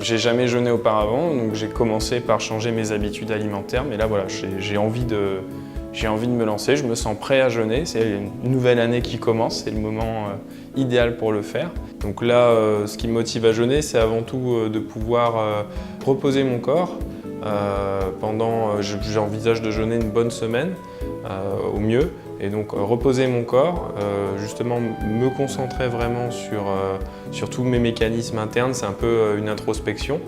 J'ai jamais jeûné auparavant, donc j'ai commencé par changer mes habitudes alimentaires, mais là voilà, j'ai envie de me lancer, je me sens prêt à jeûner, c'est une nouvelle année qui commence, c'est le moment idéal pour le faire. Donc là, ce qui me motive à jeûner, c'est avant tout de pouvoir reposer mon corps. J'envisage de jeûner une bonne semaine au mieux, et donc reposer mon corps, justement me concentrer vraiment sur tous mes mécanismes internes, c'est un peu une introspection.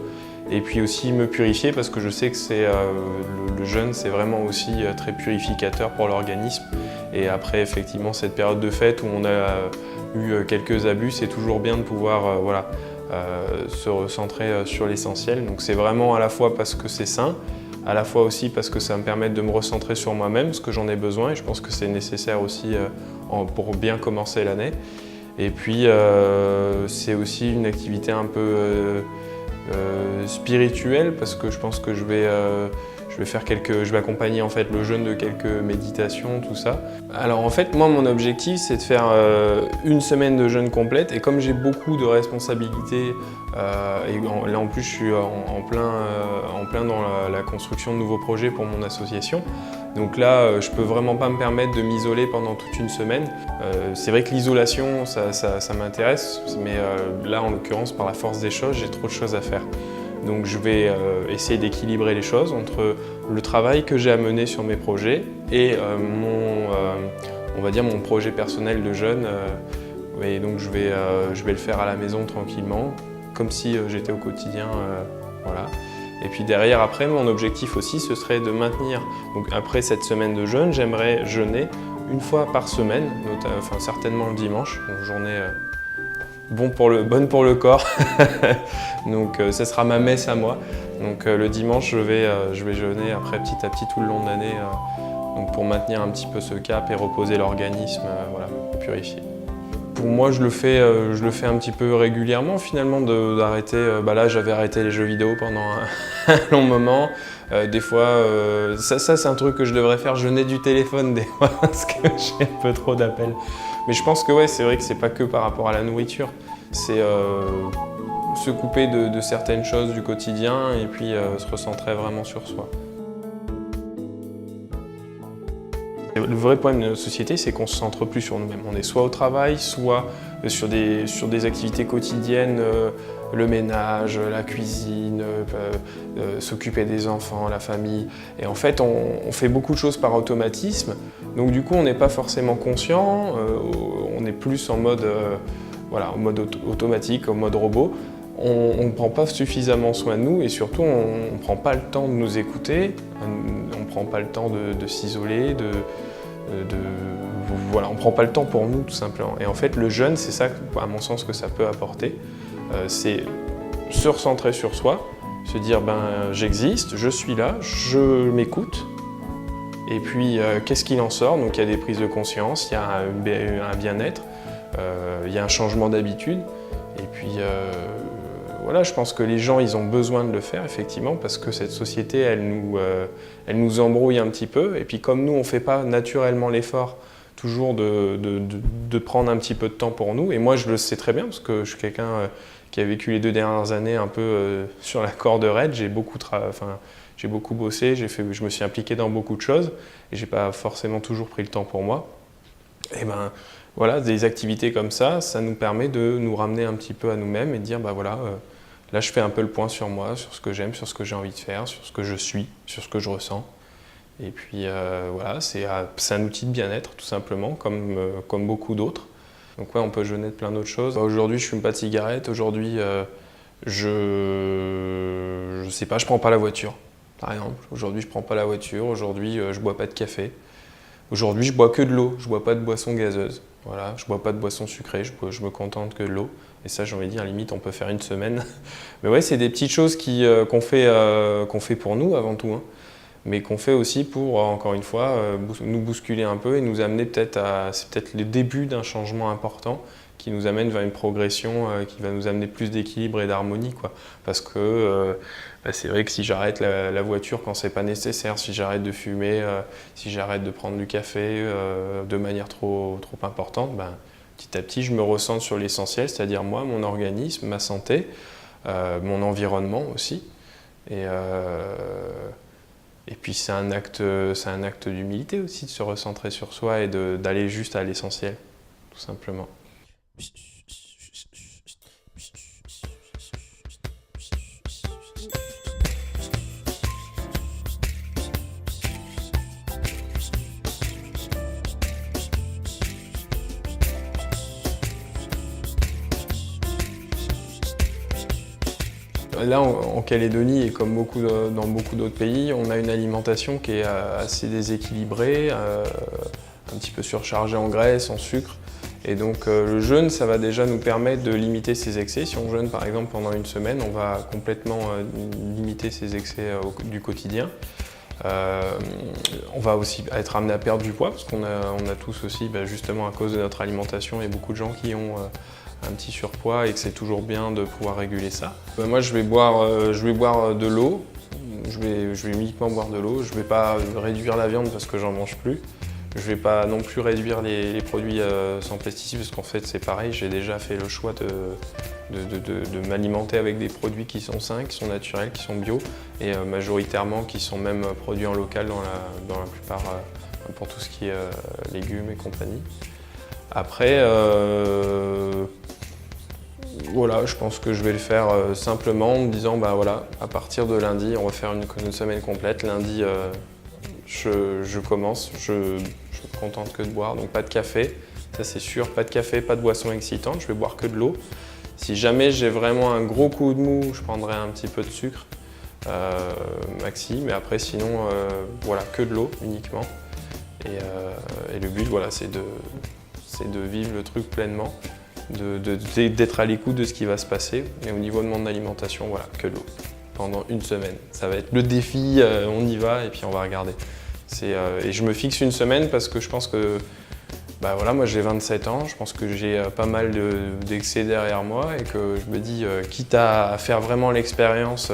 Et puis aussi me purifier parce que je sais que le jeûne c'est vraiment aussi très purificateur pour l'organisme. Et après effectivement cette période de fête où on a eu quelques abus, c'est toujours bien de pouvoir se recentrer sur l'essentiel. Donc c'est vraiment à la fois parce que c'est sain, à la fois aussi parce que ça me permet de me recentrer sur moi-même, parce que j'en ai besoin et je pense que c'est nécessaire aussi pour bien commencer l'année. Et puis c'est aussi une activité un peu spirituelle parce que je pense que je vais accompagner en fait le jeûne de quelques méditations, tout ça. Alors en fait, moi mon objectif c'est de faire une semaine de jeûne complète et comme j'ai beaucoup de responsabilités et là en plus je suis en plein dans la construction de nouveaux projets pour mon association. Donc là, je peux vraiment pas me permettre de m'isoler pendant toute une semaine. C'est vrai que l'isolation, ça m'intéresse, mais là en l'occurrence, par la force des choses, j'ai trop de choses à faire. Donc je vais essayer d'équilibrer les choses entre le travail que j'ai à mener sur mes projets et on va dire mon projet personnel de jeûne. Et donc je vais le faire à la maison tranquillement, comme si j'étais au quotidien. Voilà. Et puis derrière, après, mon objectif aussi, ce serait de maintenir. Donc après cette semaine de jeûne, j'aimerais jeûner une fois par semaine, enfin certainement le dimanche, une journée bonne pour le corps. Donc ce sera ma messe à moi. Donc le dimanche, je vais jeûner après petit à petit tout le long de l'année, donc pour maintenir un petit peu ce cap et reposer l'organisme, voilà, purifier. Pour moi, je le fais un petit peu régulièrement finalement, d'arrêter. Là, j'avais arrêté les jeux vidéo pendant un long moment. Des fois, ça c'est un truc que je devrais faire, jeûner du téléphone des fois parce que j'ai un peu trop d'appels. Mais je pense que ouais, c'est vrai que c'est pas que par rapport à la nourriture. C'est se couper de certaines choses du quotidien et puis se recentrer vraiment sur soi. Le vrai problème de notre société, c'est qu'on ne se centre plus sur nous-mêmes. On est soit au travail, soit sur des activités quotidiennes, le ménage, la cuisine, s'occuper des enfants, la famille. Et en fait, on fait beaucoup de choses par automatisme. Donc du coup, on n'est pas forcément conscient, on est plus en mode, en mode automatique, en mode robot. On ne prend pas suffisamment soin de nous et surtout, on ne prend pas le temps de nous écouter, on ne prend pas le temps de s'isoler, on ne prend pas le temps pour nous tout simplement. Et en fait, le jeûne, c'est ça, à mon sens, que ça peut apporter. C'est se recentrer sur soi, se dire j'existe, je suis là, je m'écoute. Et puis, qu'est-ce qu'il en sort? Donc il y a des prises de conscience, il y a un bien-être, il y a un changement d'habitude. Et puis, voilà, je pense que les gens, ils ont besoin de le faire, effectivement, parce que cette société, elle nous embrouille un petit peu. Et puis, comme nous, on ne fait pas naturellement l'effort toujours de prendre un petit peu de temps pour nous. Et moi, je le sais très bien, parce que je suis quelqu'un qui a vécu les 2 dernières années un peu sur la corde raide. J'ai beaucoup bossé, je me suis impliqué dans beaucoup de choses, et je n'ai pas forcément toujours pris le temps pour moi. Et voilà, des activités comme ça nous permet de nous ramener un petit peu à nous-mêmes et de dire, là je fais un peu le point sur moi, sur ce que j'aime, sur ce que j'ai envie de faire, sur ce que je suis, sur ce que je ressens. Et puis voilà, c'est un outil de bien-être tout simplement, comme beaucoup d'autres. Donc ouais, on peut jeûner de plein d'autres choses. Aujourd'hui, je fume pas de cigarette, aujourd'hui, je sais pas, je prends pas la voiture, par exemple. Aujourd'hui, je prends pas la voiture, aujourd'hui, je bois pas de café. Aujourd'hui, je bois que de l'eau, je bois pas de boisson gazeuse. Voilà, je bois pas de boisson sucrée, je me contente que de l'eau. Et ça, j'ai envie de dire, limite, on peut faire une semaine. Mais ouais, c'est des petites choses qu'on fait pour nous avant tout, hein. Mais qu'on fait aussi pour, encore une fois, nous bousculer un peu et nous amener c'est peut-être le début d'un changement important qui nous amène vers une progression qui va nous amener plus d'équilibre et d'harmonie, quoi. Parce que c'est vrai que si j'arrête la voiture quand c'est pas nécessaire, si j'arrête de fumer, si j'arrête de prendre du café de manière trop importante, petit à petit je me recentre sur l'essentiel, c'est-à-dire moi, mon organisme, ma santé, mon environnement aussi. Et puis c'est un acte d'humilité aussi, de se recentrer sur soi et d'aller juste à l'essentiel, tout simplement. Là, en Calédonie, et comme dans beaucoup d'autres pays, on a une alimentation qui est assez déséquilibrée, un petit peu surchargée en graisse, en sucre. Et donc le jeûne, ça va déjà nous permettre de limiter ces excès. Si on jeûne par exemple pendant une semaine, on va complètement limiter ces excès du quotidien. On va aussi être amené à perdre du poids, parce qu'on a tous aussi, justement à cause de notre alimentation, et beaucoup de gens qui ont un petit surpoids et que c'est toujours bien de pouvoir réguler ça. Moi je vais boire de l'eau, je vais uniquement boire de l'eau, je ne vais pas réduire la viande parce que j'en mange plus. Je ne vais pas non plus réduire les produits sans pesticides parce qu'en fait c'est pareil, j'ai déjà fait le choix de m'alimenter avec des produits qui sont sains, qui sont naturels, qui sont bio et majoritairement qui sont même produits en local dans la plupart, pour tout ce qui est légumes et compagnie. Après, voilà, je pense que je vais le faire simplement en me disant, voilà, à partir de lundi, on va faire une semaine complète. Lundi, je commence, je me contente que de boire, donc pas de café, ça c'est sûr, pas de café, pas de boisson excitante, je vais boire que de l'eau. Si jamais j'ai vraiment un gros coup de mou, je prendrai un petit peu de sucre, maxi, mais après sinon, voilà, que de l'eau uniquement. Et le but, voilà, c'est de vivre le truc pleinement, d'être à l'écoute de ce qui va se passer. Et au niveau de mon alimentation, voilà, que de l'eau pendant une semaine. Ça va être le défi, on y va et puis on va regarder. Et je me fixe une semaine parce que je pense que, voilà, moi j'ai 27 ans, je pense que j'ai pas mal d'excès derrière moi et que je me dis, quitte à faire vraiment l'expérience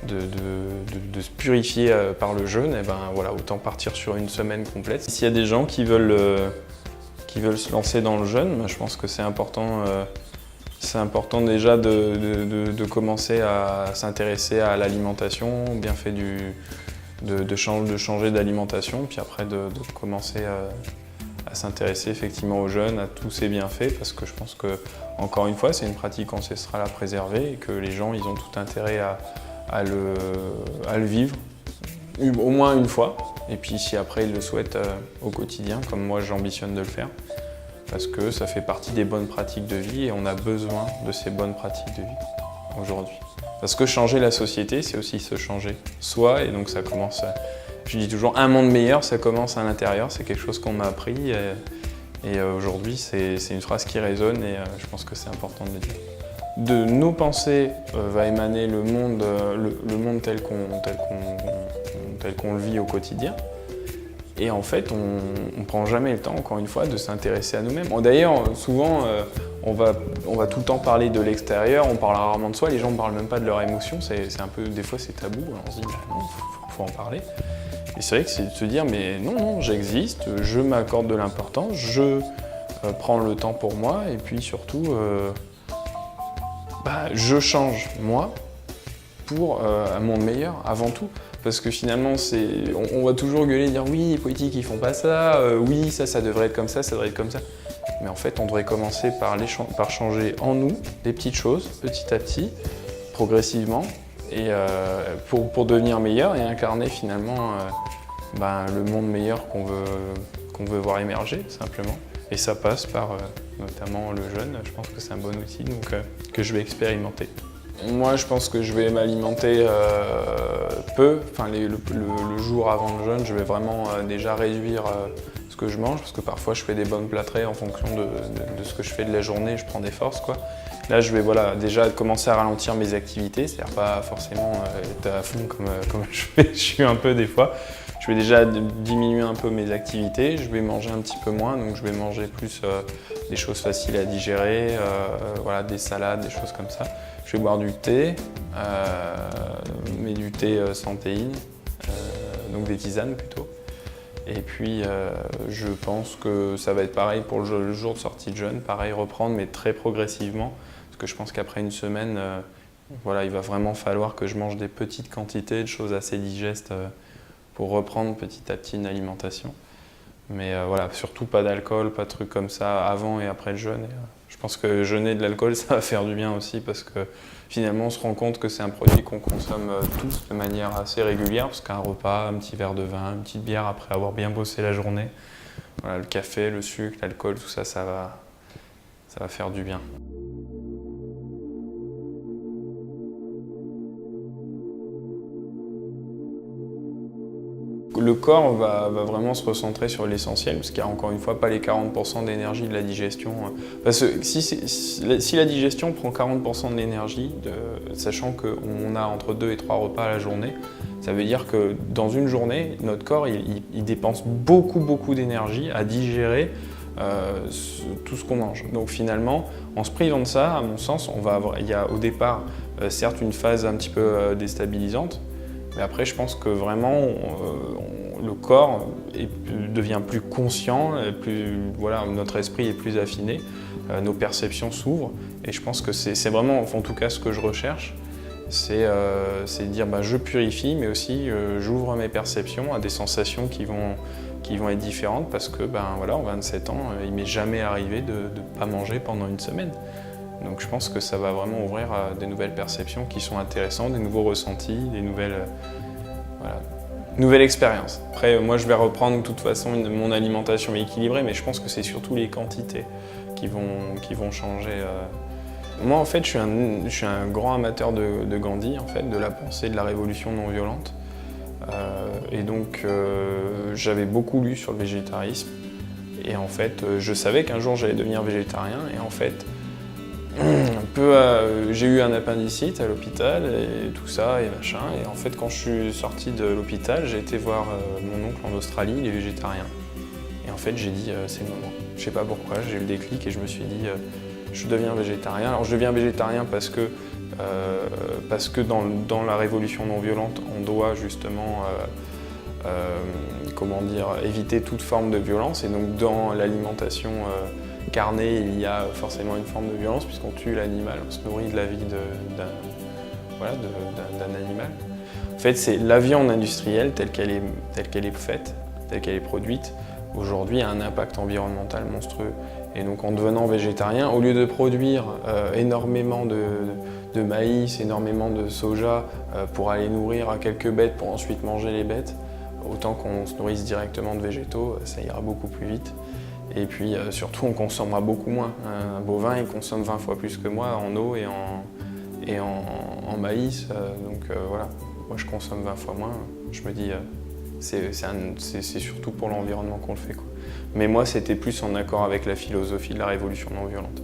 de se purifier par le jeûne, et voilà, autant partir sur une semaine complète. S'il y a des gens qui veulent se lancer dans le jeûne, je pense que c'est important déjà de commencer à s'intéresser à l'alimentation, bien fait de changer d'alimentation, puis après de commencer à s'intéresser effectivement au jeûne, à tous ses bienfaits, parce que je pense que, encore une fois, c'est une pratique ancestrale à préserver et que les gens, ils ont tout intérêt à le vivre, au moins une fois. Et puis si après ils le souhaitent au quotidien, comme moi j'ambitionne de le faire, parce que ça fait partie des bonnes pratiques de vie et on a besoin de ces bonnes pratiques de vie aujourd'hui. Parce que changer la société, c'est aussi se changer soi, et donc ça commence, je dis toujours, un monde meilleur, ça commence à l'intérieur, c'est quelque chose qu'on m'a appris et aujourd'hui c'est une phrase qui résonne et je pense que c'est important de le dire. De nos pensées va émaner le monde tel qu'on le vit au quotidien. Et en fait, on ne prend jamais le temps, encore une fois, de s'intéresser à nous-mêmes. D'ailleurs, souvent, on va tout le temps parler de l'extérieur, on parle rarement de soi, les gens ne parlent même pas de leurs émotions, c'est un peu, des fois c'est tabou, alors on se dit, non, faut en parler. Et c'est vrai que c'est de se dire, mais non, j'existe, je m'accorde de l'importance, je prends le temps pour moi, et puis surtout, je change, moi, pour un monde meilleur, avant tout. Parce que finalement, on va toujours gueuler et dire « oui, les politiques, ils font pas ça, oui, ça devrait être comme ça devrait être comme ça ». Mais en fait, on devrait commencer par changer en nous des petites choses, petit à petit, progressivement, et pour devenir meilleur et incarner finalement le monde meilleur qu'on veut voir émerger, simplement. Et ça passe par notamment le jeûne. Je pense que c'est un bon outil donc, que je vais expérimenter. Moi, je pense que je vais m'alimenter peu. Enfin, le jour avant le jeûne, je vais vraiment déjà réduire ce que je mange, parce que parfois je fais des bonnes plâtrées en fonction de ce que je fais de la journée, je prends des forces, quoi. Là, je vais déjà commencer à ralentir mes activités, c'est-à-dire pas forcément être à fond comme je suis un peu des fois. Je vais déjà diminuer un peu mes activités, je vais manger un petit peu moins, donc je vais manger plus des choses faciles à digérer, voilà, des salades, des choses comme ça. Je vais boire du thé, mais du thé sans théine, donc des tisanes plutôt. Et puis je pense que ça va être pareil pour le jour de sortie de jeûne, pareil reprendre mais très progressivement. Parce que je pense qu'après une semaine, voilà, il va vraiment falloir que je mange des petites quantités de choses assez digestes pour reprendre petit à petit une alimentation. Mais voilà, surtout pas d'alcool, pas de trucs comme ça avant et après le jeûne. Et, je pense que jeûner de l'alcool, ça va faire du bien aussi parce que finalement, on se rend compte que c'est un produit qu'on consomme tous de manière assez régulière parce qu'un repas, un petit verre de vin, une petite bière après avoir bien bossé la journée, voilà, le café, le sucre, l'alcool, tout ça, ça va faire du bien. Le corps va vraiment se recentrer sur l'essentiel, parce qu'il n'y a encore une fois pas les 40% d'énergie de la digestion. Parce que si la digestion prend 40% de l'énergie, sachant qu'on a entre 2 et 3 repas à la journée, ça veut dire que dans une journée, notre corps il dépense beaucoup d'énergie à digérer tout ce qu'on mange. Donc finalement, en se privant de ça, à mon sens, il y a au départ certes une phase un petit peu déstabilisante, mais après, je pense que vraiment, le corps devient plus conscient, voilà, notre esprit est plus affiné, nos perceptions s'ouvrent. Et je pense que c'est vraiment, en tout cas, ce que je recherche, c'est de dire je purifie, mais aussi j'ouvre mes perceptions à des sensations qui vont être différentes parce que voilà, en 27 ans, il m'est jamais arrivé de ne pas manger pendant une semaine. Donc je pense que ça va vraiment ouvrir à des nouvelles perceptions qui sont intéressantes, des nouveaux ressentis, des nouvelles expériences. Après, moi je vais reprendre de toute façon mon alimentation équilibrée, mais je pense que c'est surtout les quantités qui vont changer. Moi en fait, je suis un grand amateur de Gandhi, en fait, de la pensée de la révolution non violente. Et donc j'avais beaucoup lu sur le végétarisme. Et en fait, je savais qu'un jour j'allais devenir végétarien. Et en fait, j'ai eu un appendicite à l'hôpital et tout ça et machin. Et en fait, quand je suis sorti de l'hôpital, j'ai été voir mon oncle en Australie, il est végétarien. Et en fait, j'ai dit c'est le moment. Je sais pas pourquoi, j'ai eu le déclic et je me suis dit je deviens végétarien. Alors je deviens végétarien parce que dans la révolution non violente, on doit justement éviter toute forme de violence. Et donc dans l'alimentation carnée, il y a forcément une forme de violence puisqu'on tue l'animal, on se nourrit de la vie d'un animal. En fait, c'est la viande industrielle telle qu'elle est faite, telle qu'elle est produite, aujourd'hui a un impact environnemental monstrueux. Et donc en devenant végétarien, au lieu de produire énormément de maïs, énormément de soja pour aller nourrir quelques bêtes pour ensuite manger les bêtes, autant qu'on se nourrisse directement de végétaux, ça ira beaucoup plus vite. Et puis surtout, on consommera beaucoup moins. Un bovin, il consomme 20 fois plus que moi en eau et en maïs. Donc voilà, moi je consomme 20 fois moins. Je me dis, c'est surtout pour l'environnement qu'on le fait, quoi. Mais moi, c'était plus en accord avec la philosophie de la révolution non violente.